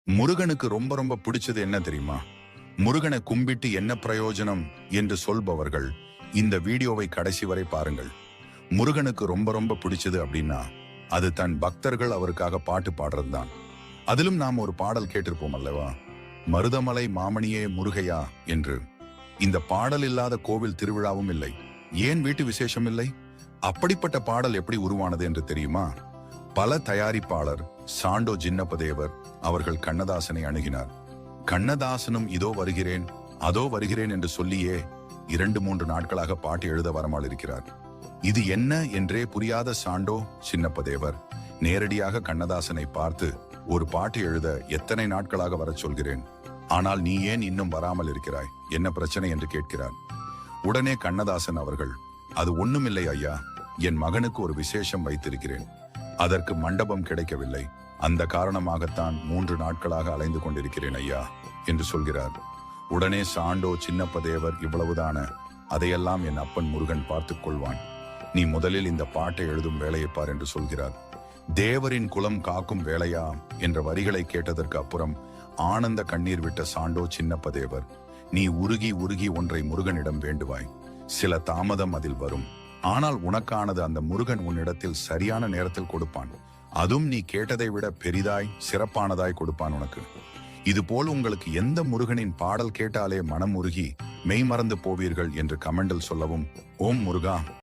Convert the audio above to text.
முருகனுக்கு ரொம்ப ரொம்ப பிடிச்சது என்ன தெரியுமா? முருகனை கும்பிட்டு என்ன பிரயோஜனம் என்று சொல்பவர்கள் இந்த வீடியோவை கடைசி வரை பாருங்கள். முருகனுக்கு ரொம்ப ரொம்ப பிடிச்சது அப்படின்னா அது தன் பக்தர்கள் அவருக்காக பாட்டு பாடுறதுதான். அதிலும் நாம் ஒரு பாடல் கேட்டிருப்போம் அல்லவா? மருதமலை மாமணியே முருகையா என்று. இந்த பாடல் இல்லாத கோவில் திருவிழாவும் இல்லை, ஏன் வீட்டு விசேஷம் இல்லை. அப்படிப்பட்ட பாடல் எப்படி உருவானது என்று தெரியுமா? பல தயாரிப்பாளர் சாண்டோ ஜின்னப்பதேவர் அவர்கள் கண்ணதாசனை அணுகினார். கண்ணதாசனும் இதோ வருகிறேன் அதோ வருகிறேன் என்று சொல்லியே 2-3 நாட்களாக பாட்டு எழுத வரமால் இருக்கிறார். இது என்ன என்றே புரியாத சாண்டோ சின்னப்பதேவர் நேரடியாக கண்ணதாசனை பார்த்து, ஒரு பாட்டு எழுத எத்தனை நாட்களாக வர சொல்கிறேன், ஆனால் நீ ஏன் இன்னும் வராமல் இருக்கிறாய், என்ன பிரச்சனை என்று கேட்கிறார். உடனே கண்ணதாசன் அவர்கள், அது ஒண்ணுமில்லை ஐயா, என் மகனுக்கு ஒரு விசேஷம் வைத்திருக்கிறேன், அதற்கு மண்டபம் கிடைக்கவில்லை, அந்த காரணமாகத்தான் 3 நாட்களாக அலைந்து கொண்டிருக்கிறேன் ஐயா என்று சொல்கிறார். உடனே சாண்டோ சின்னப்பதேவர், இவ்வளவுதான, அதையெல்லாம் என் அப்பன் முருகன் பார்த்துக் கொள்வான், நீ முதலில் இந்த பாட்டை எழுதும் வேலையை பார் என்று சொல்கிறார். தேவரின் குலம் காக்கும் வேலையா என்ற வரிகளை கேட்டதற்கு அப்புறம் ஆனந்த கண்ணீர் விட்ட சாண்டோ சின்னப்பதேவர், நீ உருகி உருகி ஒன்றை முருகனிடம் வேண்டுவாய், சில தாமதம் அதில் வரும், ஆனால் உனக்கானது அந்த முருகன் உன்னிடத்தில் சரியான நேரத்தில் கொடுப்பான், அதுவும் நீ கேட்டதை விட பெரிதாய் சிறப்பானதாய் கொடுப்பான் உனக்கு. இதுபோல் உங்களுக்கு எந்த முருகனின் பாடல் கேட்டாலே மனம் உருகி மெய் மறந்து போவீர்கள் என்று கமெண்டில் சொல்லவும். ஓம் முருகா.